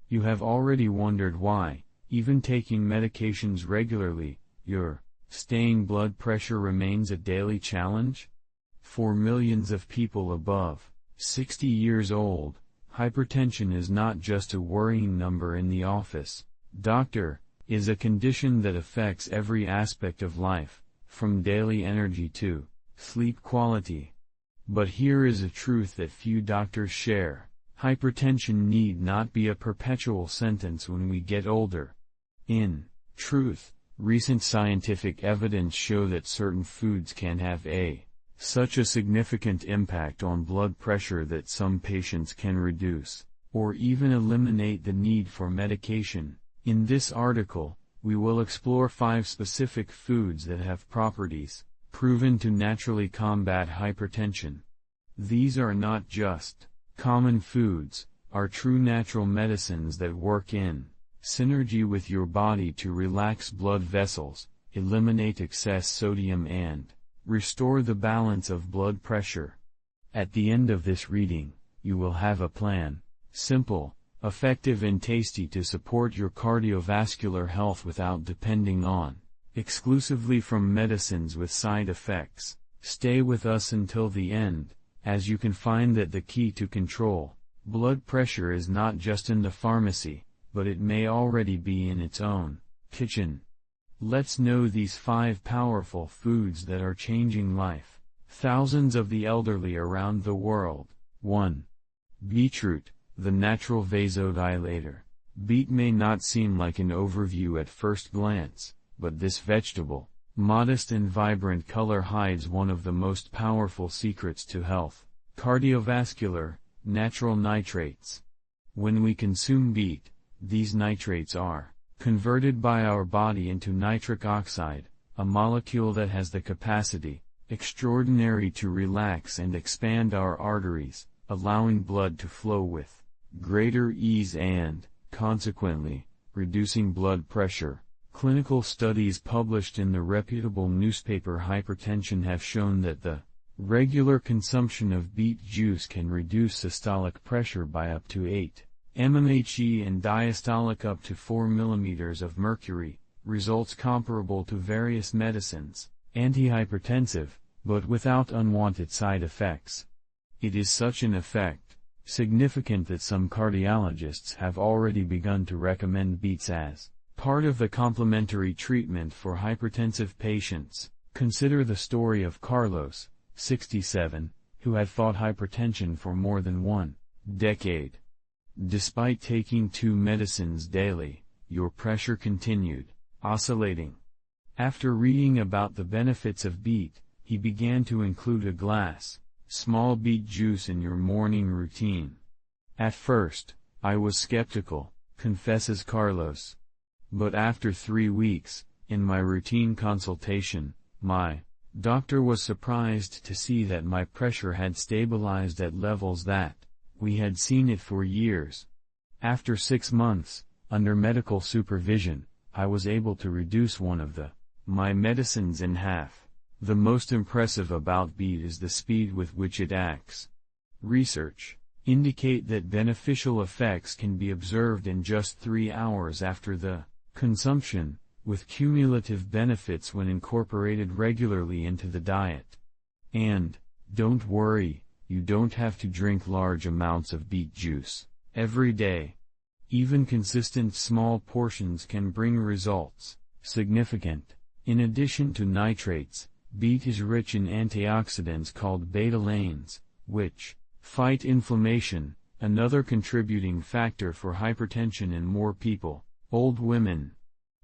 You have already wondered why, even taking medications regularly, your staying blood pressure remains a daily challenge? For millions of people above 60 years old, hypertension is not just a worrying number in the office. Doctor, is a condition that affects every aspect of life, from daily energy to sleep quality. But here is a truth that few doctors share. Hypertension need not be a perpetual sentence when we get older. In truth, recent scientific evidence show that certain foods can have such a significant impact on blood pressure that some patients can reduce, or even eliminate the need for medication. In this article, we will explore 5 specific foods that have properties proven to naturally combat hypertension. These are not just common foods, are true natural medicines that work in synergy with your body to relax blood vessels, eliminate excess sodium and restore the balance of blood pressure. At the end of this reading, you will have a plan, simple, effective and tasty to support your cardiovascular health without depending on exclusively from medicines with side effects. Stay with us until the end, as you can find that the key to control blood pressure is not just in the pharmacy, but it may already be in its own kitchen. Let's know these 5 powerful foods that are changing life thousands of the elderly around the world. 1. Beetroot, the natural vasodilator. Beet may not seem like an overview at first glance, but this vegetable, modest and vibrant color hides one of the most powerful secrets to health: cardiovascular, natural nitrates. When we consume beet, these nitrates are converted by our body into nitric oxide, a molecule that has the capacity extraordinary to relax and expand our arteries, allowing blood to flow with greater ease and, consequently, reducing blood pressure. Clinical studies published in the reputable newspaper Hypertension have shown that the regular consumption of beet juice can reduce systolic pressure by up to 8 mmHg and diastolic up to 4 mm of mercury, results comparable to various medicines, antihypertensive, but without unwanted side effects. It is such an effect significant that some cardiologists have already begun to recommend beets as part of the complementary treatment for hypertensive patients. Consider the story of Carlos, 67, who had fought hypertension for more than 1 decade. Despite taking 2 medicines daily, your pressure continued oscillating. After reading about the benefits of beet, he began to include a small beet juice in your morning routine. At first, I was skeptical, confesses Carlos. But after 3 weeks, in my routine consultation, my doctor was surprised to see that my pressure had stabilized at levels that we had seen it for years. After 6 months, under medical supervision, I was able to reduce one of my medicines in half. The most impressive about beet is the speed with which it acts. Research indicate that beneficial effects can be observed in just 3 hours after the consumption, with cumulative benefits when incorporated regularly into the diet. And, don't worry, you don't have to drink large amounts of beet juice every day. Even consistent small portions can bring results significant. In addition to nitrates, beet is rich in antioxidants called betalains, which fight inflammation, another contributing factor for hypertension in more people, old women.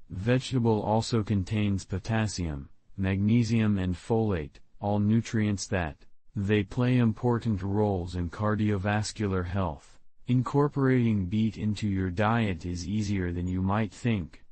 Vegetable also contains potassium, magnesium and folate, all nutrients that they play important roles in cardiovascular health. Incorporating beet into your diet is easier than you might think.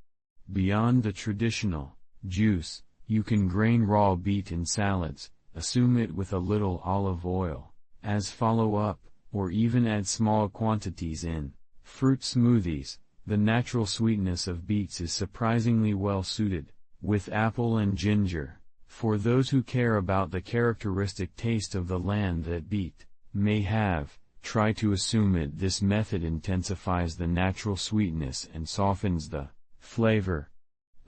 Beyond the traditional juice, you can grain raw beet in salads, assume it with a little olive oil as follow-up, or even add small quantities in fruit smoothies. The natural sweetness of beets is surprisingly well suited with apple and ginger. For those who care about the characteristic taste of the land that beet may have, try to assume it. This method intensifies the natural sweetness and softens the flavor.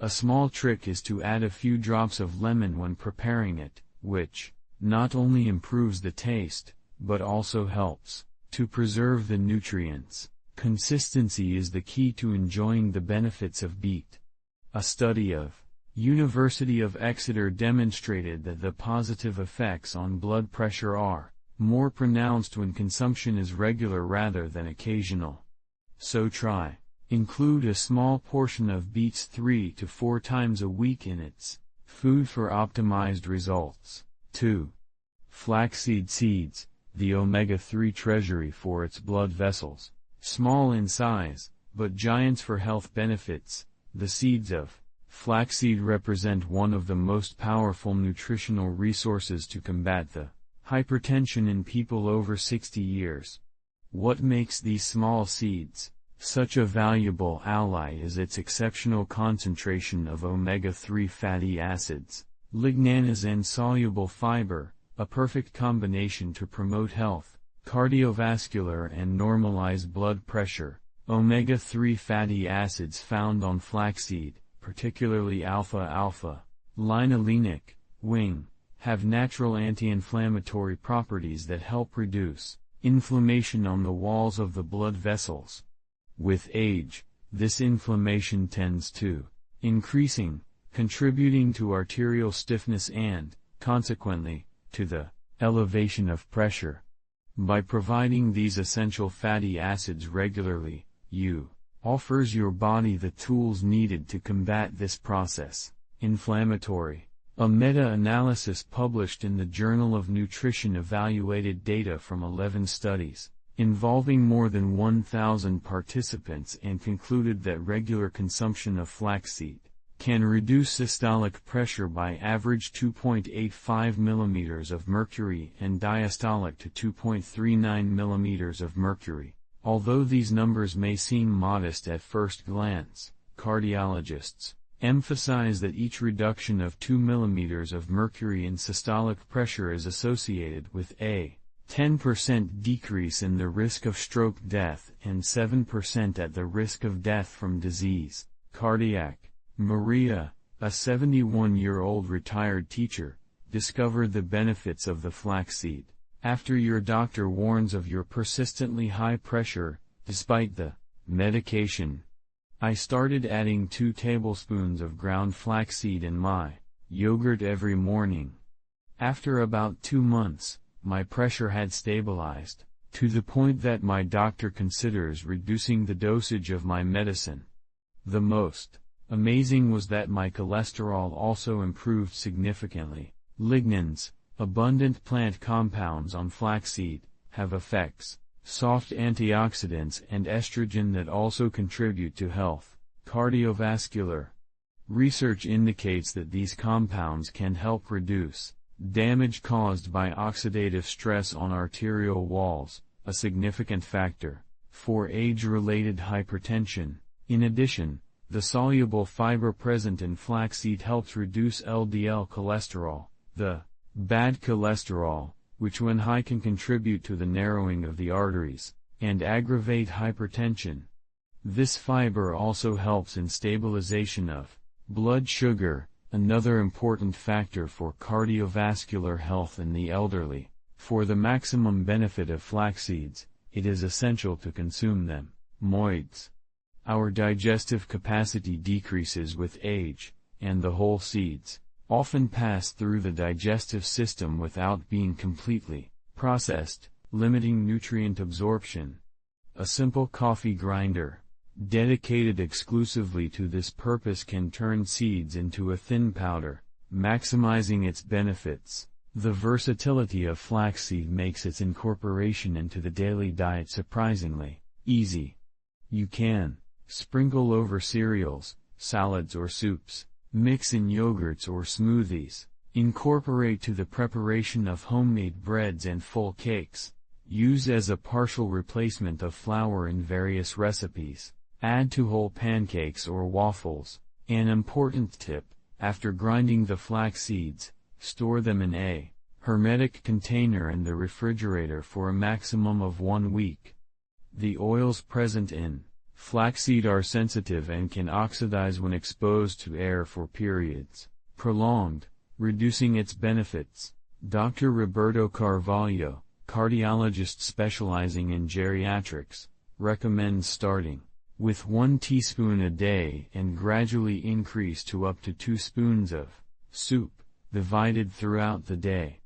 A small trick is to add a few drops of lemon when preparing it, which not only improves the taste, but also helps to preserve the nutrients. Consistency is the key to enjoying the benefits of beet. A study of University of Exeter demonstrated that the positive effects on blood pressure are more pronounced when consumption is regular rather than occasional. So try. Include a small portion of beets 3 to 4 times a week in its food for optimized results. 2. Flaxseed seeds, the omega-3 treasury for its blood vessels. Small in size, but giants for health benefits, the seeds of flaxseed represent one of the most powerful nutritional resources to combat the hypertension in people over 60 years. What makes these small seeds such a valuable ally is its exceptional concentration of omega-3 fatty acids, lignanes and soluble fiber, a perfect combination to promote health, cardiovascular and normalize blood pressure. Omega-3 fatty acids found on flaxseed, particularly alpha-alpha, linolenic, wing, have natural anti-inflammatory properties that help reduce inflammation on the walls of the blood vessels. With age, this inflammation tends to increasing, contributing to arterial stiffness and, consequently, to the elevation of pressure. By providing these essential fatty acids regularly, you offers your body the tools needed to combat this process. Inflammatory. A meta-analysis published in the Journal of Nutrition evaluated data from 11 studies, involving more than 1,000 participants and concluded that regular consumption of flaxseed can reduce systolic pressure by average 2.85 mm of mercury and diastolic to 2.39 mm of mercury. Although these numbers may seem modest at first glance, cardiologists emphasize that each reduction of 2 mm of mercury in systolic pressure is associated with a 10% decrease in the risk of stroke death and 7% at the risk of death from disease. Cardiac. Maria, a 71-year-old retired teacher, discovered the benefits of the flaxseed after your doctor warns of your persistently high pressure, despite the medication. I started adding 2 tablespoons of ground flaxseed in my yogurt every morning. After about 2 months, my pressure had stabilized, to the point that my doctor considers reducing the dosage of my medicine. The most amazing was that my cholesterol also improved significantly. Lignans, abundant plant compounds on flaxseed, have effects, soft antioxidants and estrogen that also contribute to health. Cardiovascular. Research indicates that these compounds can help reduce damage caused by oxidative stress on arterial walls, a significant factor for age-related hypertension. In addition, the soluble fiber present in flaxseed helps reduce LDL cholesterol, the bad cholesterol, which when high can contribute to the narrowing of the arteries, and aggravate hypertension. This fiber also helps in stabilization of blood sugar, another important factor for cardiovascular health in the elderly. For the maximum benefit of flax seeds, it is essential to consume them. Moids. Our digestive capacity decreases with age, and the whole seeds often pass through the digestive system without being completely processed, limiting nutrient absorption. A simple coffee grinder, dedicated exclusively to this purpose, can turn seeds into a thin powder, maximizing its benefits. The versatility of flaxseed makes its incorporation into the daily diet surprisingly easy. You can sprinkle over cereals, salads or soups, mix in yogurts or smoothies, incorporate to the preparation of homemade breads and full cakes, use as a partial replacement of flour in various recipes, add to whole pancakes or waffles. An important tip: after grinding the flax seeds, store them in a hermetic container in the refrigerator for a maximum of 1 week. The oils present in flaxseed are sensitive and can oxidize when exposed to air for periods prolonged, reducing its benefits. Dr. Roberto Carvalho, cardiologist specializing in geriatrics, recommends starting with 1 teaspoon a day and gradually increase to up to 2 spoons of soup, divided throughout the day.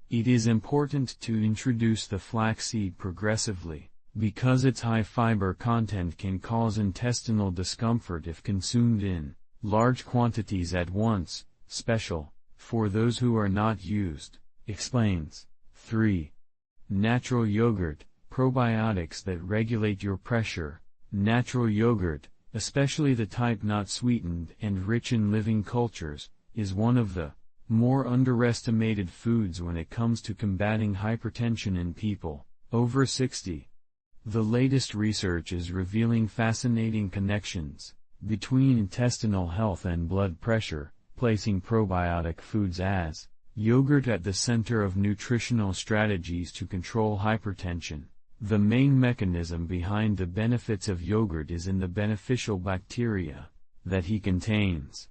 It is important to introduce the flaxseed progressively, because its high fiber content can cause intestinal discomfort if consumed in large quantities at once, special for those who are not used, explains. 3. Natural yogurt, probiotics that regulate your pressure. Natural yogurt, especially the type not sweetened and rich in living cultures, is one of the more underestimated foods when it comes to combating hypertension in people over 60. The latest research is revealing fascinating connections between intestinal health and blood pressure, placing probiotic foods as yogurt at the center of nutritional strategies to control hypertension. The main mechanism behind the benefits of yogurt is in the beneficial bacteria that he contains.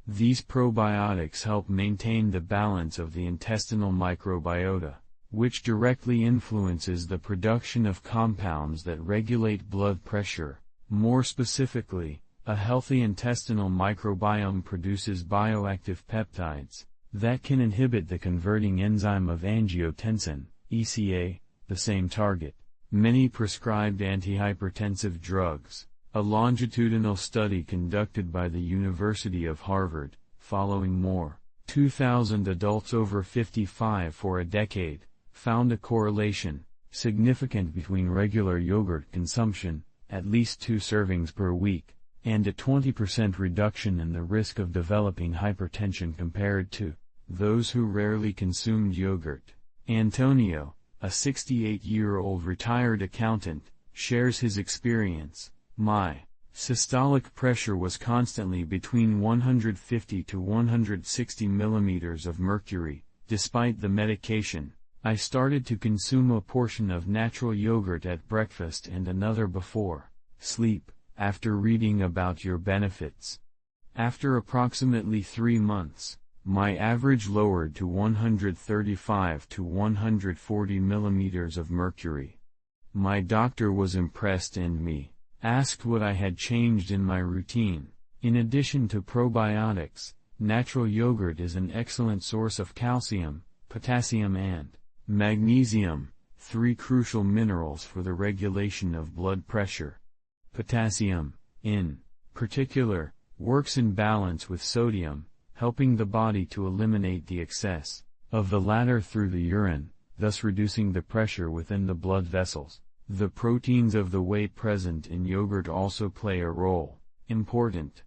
These probiotics help maintain the balance of the intestinal microbiota, which directly influences the production of compounds that regulate blood pressure. More specifically, a healthy intestinal microbiome produces bioactive peptides that can inhibit the converting enzyme of angiotensin, ECA, the same target many prescribed antihypertensive drugs. A longitudinal study conducted by the University of Harvard, following more 2,000 adults over 55 for a decade, found a correlation significant between regular yogurt consumption, at least 2 servings per week, and a 20% reduction in the risk of developing hypertension compared to those who rarely consumed yogurt. Antonio, a 68-year-old retired accountant, shares his experience. My systolic pressure was constantly between 150 to 160 millimeters of mercury. Despite the medication, I started to consume a portion of natural yogurt at breakfast and another before sleep, after reading about your benefits. After approximately 3 months, my average lowered to 135 to 140 millimeters of mercury. My doctor was impressed and me asked what I had changed in my routine. In addition to probiotics, natural yogurt is an excellent source of calcium, potassium and magnesium, 3 crucial minerals for the regulation of blood pressure. Potassium, in particular, works in balance with sodium, helping the body to eliminate the excess of the latter through the urine, thus reducing the pressure within the blood vessels. The proteins of the whey present in yogurt also play a role. Important.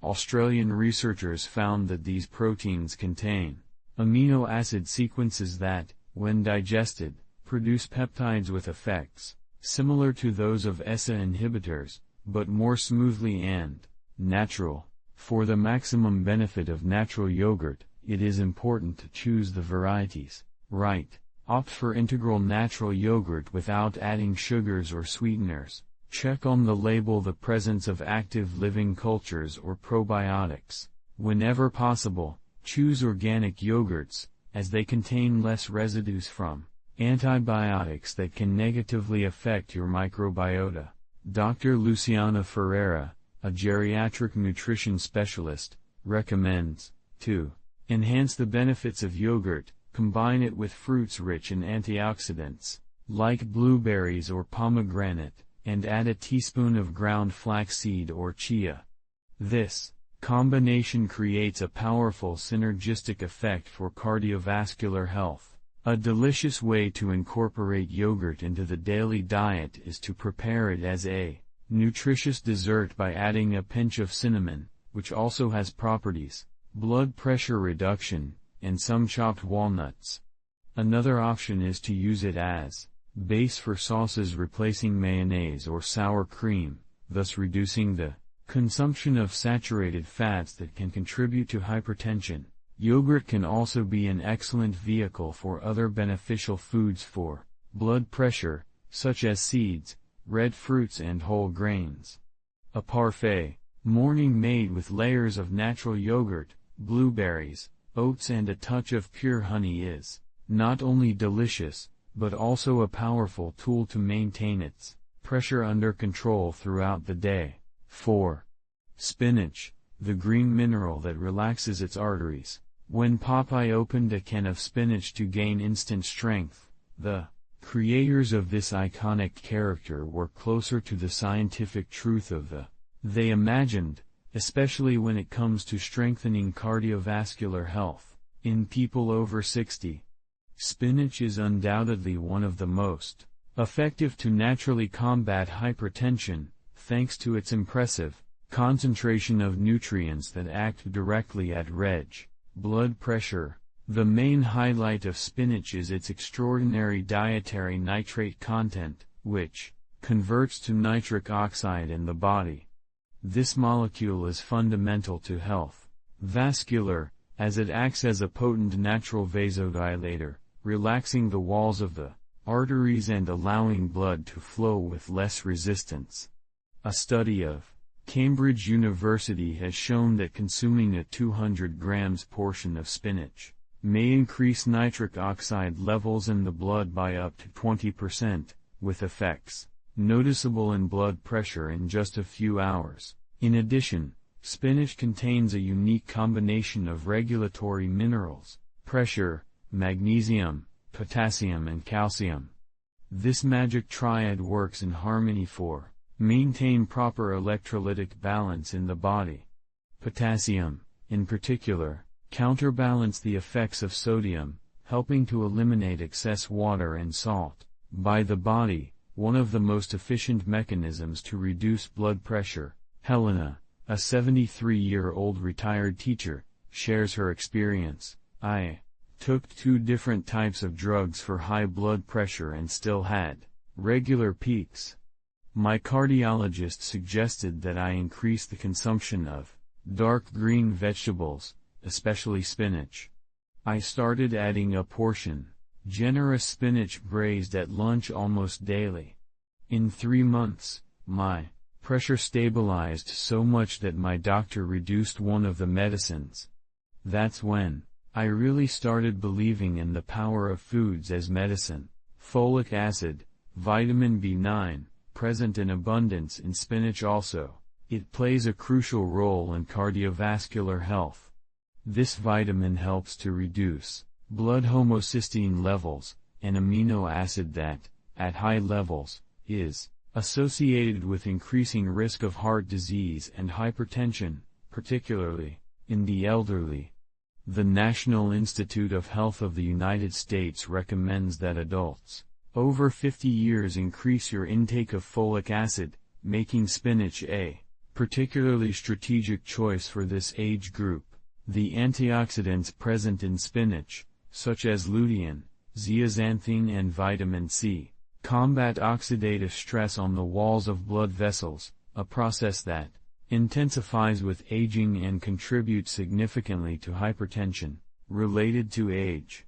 Australian researchers found that these proteins contain amino acid sequences that, when digested, produce peptides with effects similar to those of ESA inhibitors, but more smoothly and natural. For the maximum benefit of natural yogurt, it is important to choose the varieties right. Opt for integral natural yogurt without adding sugars or sweeteners. Check on the label the presence of active living cultures or probiotics. Whenever possible, choose organic yogurts, as they contain less residues from antibiotics that can negatively affect your microbiota. Dr. Luciana Ferreira, a geriatric nutrition specialist, recommends, to enhance the benefits of yogurt, combine it with fruits rich in antioxidants, like blueberries or pomegranate, and add a teaspoon of ground flaxseed or chia. This combination creates a powerful synergistic effect for cardiovascular health. A delicious way to incorporate yogurt into the daily diet is to prepare it as a nutritious dessert by adding a pinch of cinnamon, which also has properties, blood pressure reduction, and some chopped walnuts. Another option is to use it as base for sauces, replacing mayonnaise or sour cream, thus reducing the consumption of saturated fats that can contribute to hypertension. Yogurt can also be an excellent vehicle for other beneficial foods for blood pressure, such as seeds, red fruits and whole grains. A parfait, morning made with layers of natural yogurt, blueberries, oats and a touch of pure honey is not only delicious, but also a powerful tool to maintain its pressure under control throughout the day. 4. Spinach, the green mineral that relaxes its arteries. When Popeye opened a can of spinach to gain instant strength, the creators of this iconic character were closer to the scientific truth of they imagined, especially when it comes to strengthening cardiovascular health in people over 60. Spinach is undoubtedly one of the most effective to naturally combat hypertension, thanks to its impressive concentration of nutrients that act directly at blood pressure. The main highlight of spinach is its extraordinary dietary nitrate content, which converts to nitric oxide in the body. This molecule is fundamental to health, vascular, as it acts as a potent natural vasodilator, relaxing the walls of the arteries and allowing blood to flow with less resistance. A study of Cambridge University has shown that consuming a 200 grams portion of spinach may increase nitric oxide levels in the blood by up to 20%, with effects noticeable in blood pressure in just a few hours. In addition, spinach contains a unique combination of regulatory minerals: pressure, magnesium, potassium and calcium. This magic triad works in harmony for maintain proper electrolytic balance in the body. Potassium, in particular, counterbalance the effects of sodium, helping to eliminate excess water and salt by the body, one of the most efficient mechanisms to reduce blood pressure. Helena, a 73-year-old retired teacher, shares her experience. "I took 2 different types of drugs for high blood pressure and still had regular peaks. My cardiologist suggested that I increase the consumption of dark green vegetables, especially spinach. I started adding a portion, generous spinach braised at lunch almost daily. In 3 months, my pressure stabilized so much that my doctor reduced one of the medicines. That's when I really started believing in the power of foods as medicine." Folic acid, vitamin B9, present in abundance in spinach also. It plays a crucial role in cardiovascular health. This vitamin helps to reduce blood homocysteine levels, an amino acid that, at high levels, is associated with increasing risk of heart disease and hypertension, particularly in the elderly. The National Institute of Health of the United States recommends that adults over 50 years increase your intake of folic acid, making spinach a particularly strategic choice for this age group. The antioxidants present in spinach, such as lutein, zeaxanthin and vitamin C, combat oxidative stress on the walls of blood vessels, a process that intensifies with aging and contributes significantly to hypertension related to age.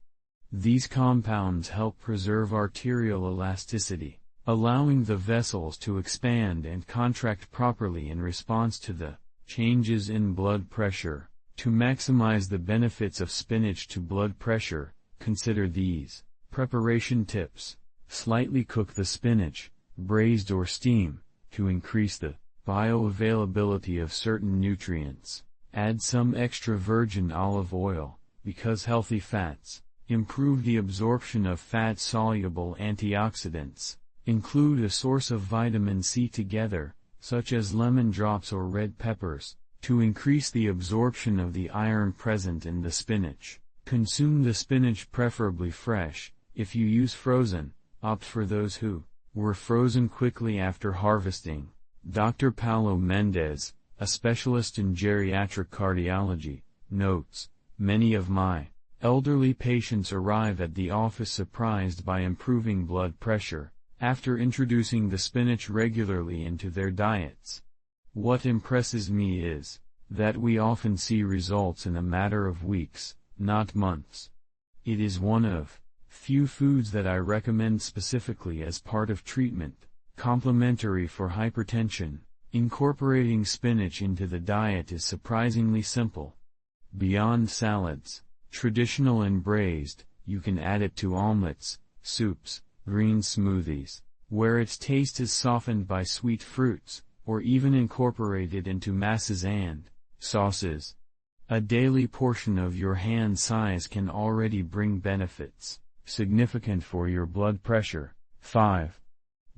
These compounds help preserve arterial elasticity, allowing the vessels to expand and contract properly in response to the changes in blood pressure. To maximize the benefits of spinach to blood pressure, consider these preparation tips. Slightly cook the spinach, braised or steam, to increase the bioavailability of certain nutrients. Add some extra virgin olive oil, because healthy fats improve the absorption of fat-soluble antioxidants. Include a source of vitamin C together, such as lemon drops or red peppers, to increase the absorption of the iron present in the spinach. Consume the spinach preferably fresh. If you use frozen, opt for those who were frozen quickly after harvesting. Dr. Paulo Mendez, a specialist in geriatric cardiology, notes, "Many of my elderly patients arrive at the office surprised by improving blood pressure, after introducing the spinach regularly into their diets. What impresses me is that we often see results in a matter of weeks, not months. It is one of few foods that I recommend specifically as part of treatment, complementary for hypertension. Incorporating spinach into the diet is surprisingly simple. Beyond salads, traditional and braised, you can add it to omelets, soups, green smoothies, where its taste is softened by sweet fruits, or even incorporated into masses and sauces. A daily portion of your hand size can already bring benefits significant for your blood pressure. 5.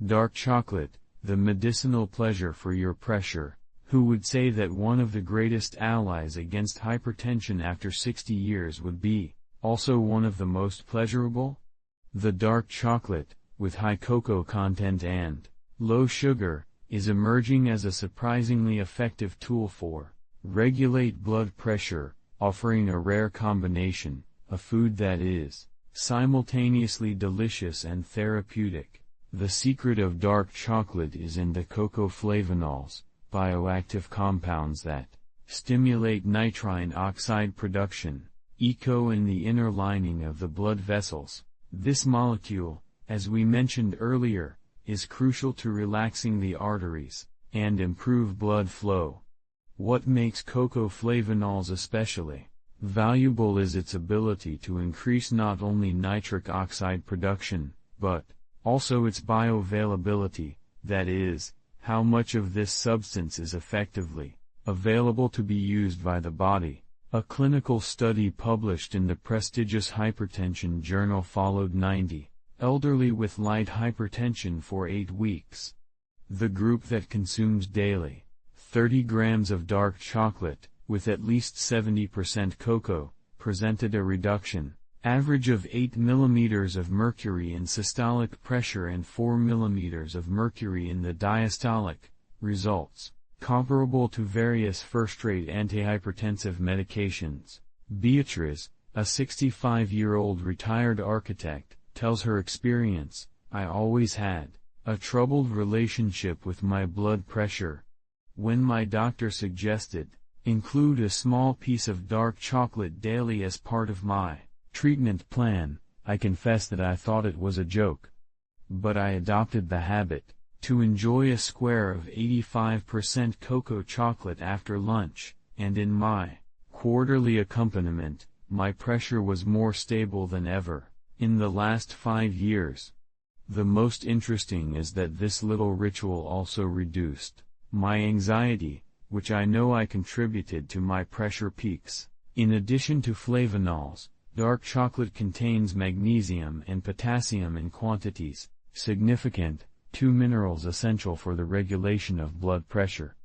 Dark chocolate, the medicinal pleasure for your pressure. Who would say that one of the greatest allies against hypertension after 60 years would be also one of the most pleasurable? The dark chocolate, with high cocoa content and low sugar, is emerging as a surprisingly effective tool for regulate blood pressure, offering a rare combination, a food that is simultaneously delicious and therapeutic. The secret of dark chocolate is in the cocoa flavonols, bioactive compounds that stimulate nitrine oxide production, ECO, in the inner lining of the blood vessels. This molecule, as we mentioned earlier, is crucial to relaxing the arteries and improve blood flow. What makes cocoa flavonols especially valuable is its ability to increase not only nitric oxide production, but also its bioavailability, that is, how much of this substance is effectively available to be used by the body. A clinical study published in the prestigious Hypertension journal followed 90 elderly with light hypertension for 8 weeks. The group that consumes daily 30 grams of dark chocolate, with at least 70% cocoa, presented a reduction, average of 8 mm of mercury in systolic pressure and 4 mm of mercury in the diastolic, results comparable to various first-rate antihypertensive medications. Beatrice, a 65-year-old retired architect, tells her experience, "I always had a troubled relationship with my blood pressure. When my doctor suggested include a small piece of dark chocolate daily as part of my treatment plan, I confess that I thought it was a joke. But I adopted the habit to enjoy a square of 85% cocoa chocolate after lunch, and in my quarterly accompaniment, my pressure was more stable than ever in the last 5 years." The most interesting is that this little ritual also reduced my anxiety, which I know I contributed to my pressure peaks. In addition to flavonols, dark chocolate contains magnesium and potassium in quantities significant, 2 minerals essential for the regulation of blood pressure.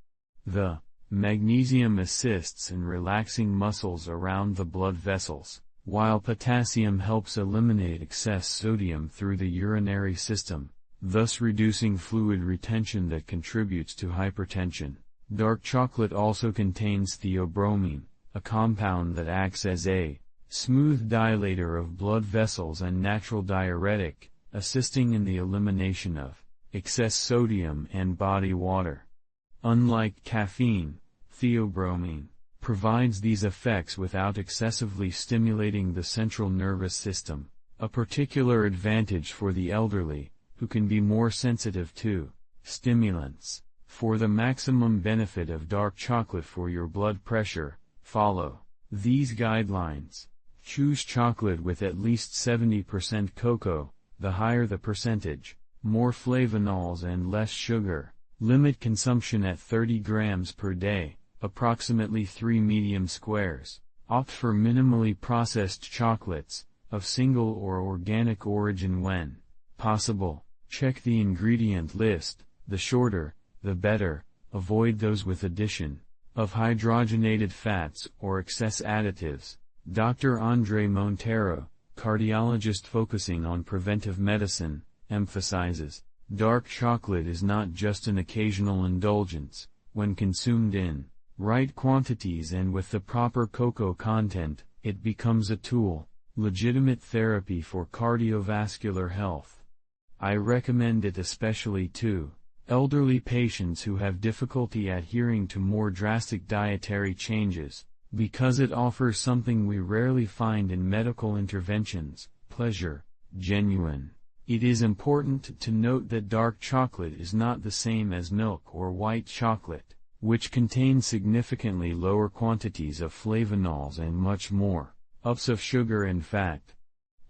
The magnesium assists in relaxing muscles around the blood vessels, while potassium helps eliminate excess sodium through the urinary system, thus reducing fluid retention that contributes to hypertension. Dark chocolate also contains theobromine, a compound that acts as a smooth dilator of blood vessels and natural diuretic, assisting in the elimination of excess sodium and body water. Unlike caffeine, theobromine provides these effects without excessively stimulating the central nervous system, a particular advantage for the elderly, who can be more sensitive to stimulants. For the maximum benefit of dark chocolate for your blood pressure, follow these guidelines. Choose chocolate with at least 70% cocoa, the higher the percentage, more flavonols and less sugar. Limit consumption at 30 grams per day, approximately 3 medium squares. Opt for minimally processed chocolates, of single or organic origin when possible. Check the ingredient list, the shorter, the better. Avoid those with addition of hydrogenated fats or excess additives. Dr. Andre Montero, cardiologist focusing on preventive medicine, emphasizes, dark chocolate is not just an occasional indulgence. When consumed in right quantities and with the proper cocoa content, it becomes a tool, legitimate therapy for cardiovascular health. I recommend it especially to elderly patients who have difficulty adhering to more drastic dietary changes. Because it offers something we rarely find in medical interventions: pleasure, genuine. It is important to note that dark chocolate is not the same as milk or white chocolate, which contain significantly lower quantities of flavanols and much more ups of sugar and fat.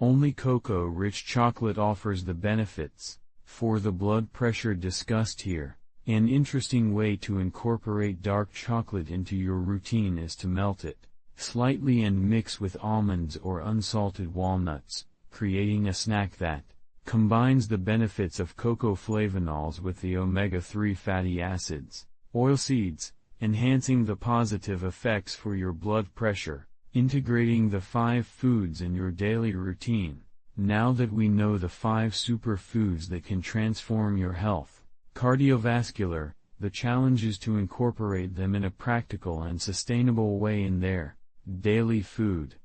Only cocoa-rich chocolate offers the benefits for the blood pressure discussed here. An interesting way to incorporate dark chocolate into your routine is to melt it slightly and mix with almonds or unsalted walnuts, creating a snack that combines the benefits of cocoa flavanols with the omega-3 fatty acids, oilseeds, enhancing the positive effects for your blood pressure. Integrating the 5 foods in your daily routine. Now that we know the 5 superfoods that can transform your health, cardiovascular, the challenge is to incorporate them in a practical and sustainable way in their daily food.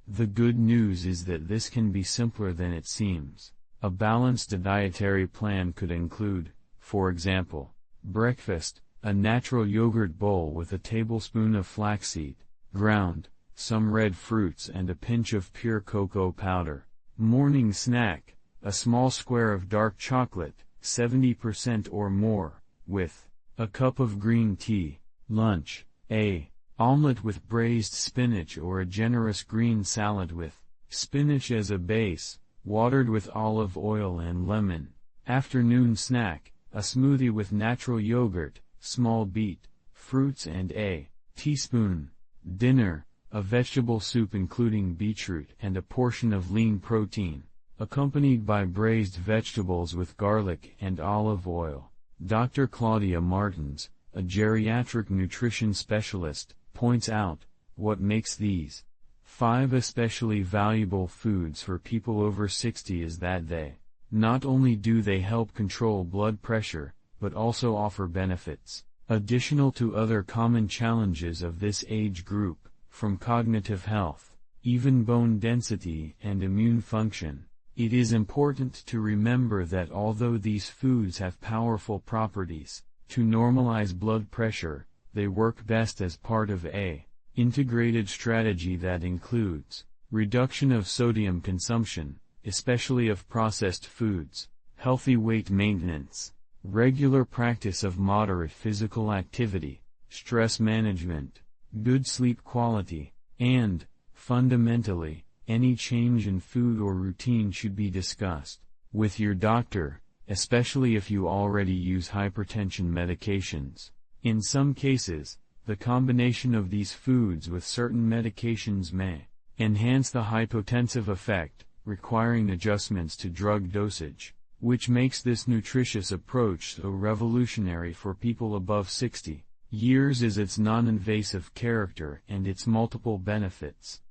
The good news is that this can be simpler than it seems. A balanced dietary plan could include, for example, breakfast, a natural yogurt bowl with a tablespoon of flaxseed, ground, some red fruits and a pinch of pure cocoa powder. Morning snack, a small square of dark chocolate, 70% or more, with a cup of green tea. Lunch, a omelette with braised spinach or a generous green salad with spinach as a base, watered with olive oil and lemon. Afternoon snack, a smoothie with natural yogurt, small beet, fruits and a teaspoon. Dinner, a vegetable soup including beetroot and a portion of lean protein, accompanied by braised vegetables with garlic and olive oil. Dr. Claudia Martins, a geriatric nutrition specialist, points out, what makes these 5 especially valuable foods for people over 60 is that they not only do they help control blood pressure, but also offer benefits additional to other common challenges of this age group, from cognitive health, even bone density and immune function. It is important to remember that although these foods have powerful properties to normalize blood pressure, they work best as part of a integrated strategy that includes reduction of sodium consumption, especially of processed foods, healthy weight maintenance, regular practice of moderate physical activity, stress management, good sleep quality, and, fundamentally, any change in food or routine should be discussed with your doctor, especially if you already use hypertension medications. In some cases, the combination of these foods with certain medications may enhance the hypotensive effect, requiring adjustments to drug dosage, which makes this nutritious approach so revolutionary for people above 60 years is its non-invasive character and its multiple benefits.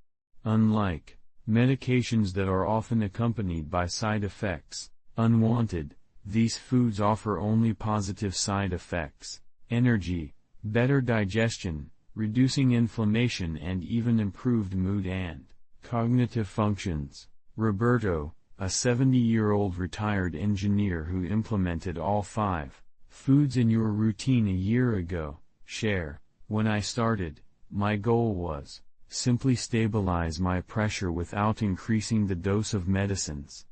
Unlike medications that are often accompanied by side effects, unwanted, these foods offer only positive side effects: energy, better digestion, reducing inflammation and even improved mood and cognitive functions. Roberto, a 70-year-old retired engineer who implemented all 5 foods in your routine a year ago, share, when I started, my goal was simply stabilize my pressure without increasing the dose of medicines.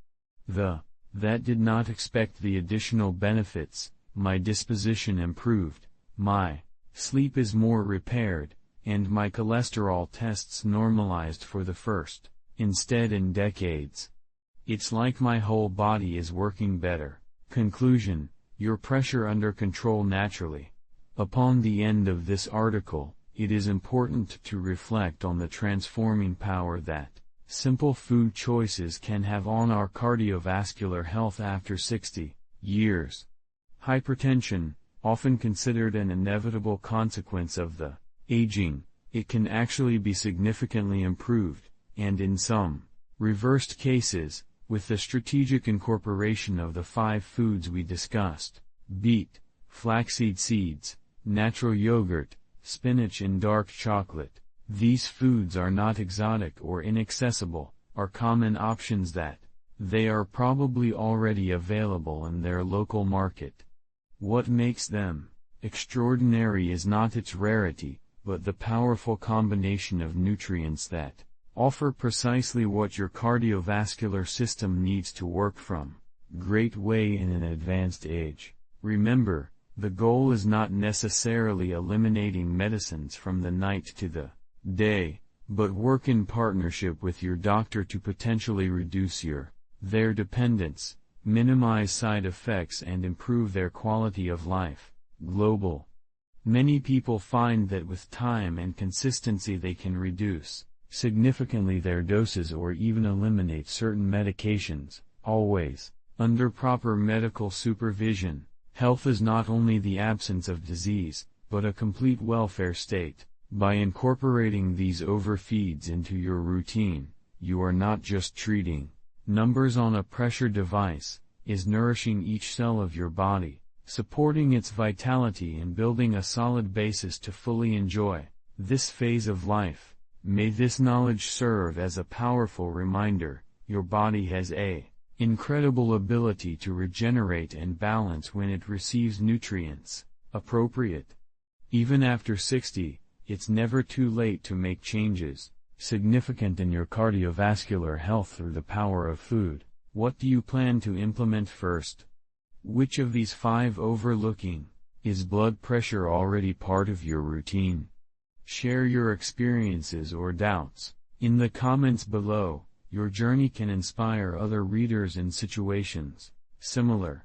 That did not expect the additional benefits. My disposition improved, my sleep is more repaired, and my cholesterol tests normalized for the first instead in decades. It's like my whole body is working better. Conclusion: your pressure under control naturally. Upon the end of this article, it is important to reflect on the transforming power that simple food choices can have on our cardiovascular health after 60 years. Hypertension, often considered an inevitable consequence of the aging, it can actually be significantly improved, and in some reversed cases, with the strategic incorporation of the 5 foods we discussed: beet, flaxseed seeds, natural yogurt, spinach and dark chocolate. These foods are not exotic or inaccessible, are common options that they are probably already available in their local market. What makes them extraordinary is not its rarity, but the powerful combination of nutrients that offer precisely what your cardiovascular system needs to work from great way in an advanced age. Remember, the goal is not necessarily eliminating medicines from the night to the day, but work in partnership with your doctor to potentially reduce their dependence, minimize side effects and improve their quality of life. Global. Many people find that with time and consistency they can reduce significantly their doses or even eliminate certain medications, always under proper medical supervision. Health is not only the absence of disease, but a complete welfare state. By incorporating these overfeeds into your routine, you are not just treating numbers on a pressure device, is nourishing each cell of your body, supporting its vitality and building a solid basis to fully enjoy this phase of life. May this knowledge serve as a powerful reminder: your body has an incredible ability to regenerate and balance when it receives nutrients appropriate. Even after 60, it's never too late to make changes significant in your cardiovascular health through the power of food. What do you plan to implement first? Which of these 5 overlooking? Is blood pressure already part of your routine? Share your experiences or doubts in the comments below. Your journey can inspire other readers in situations similar.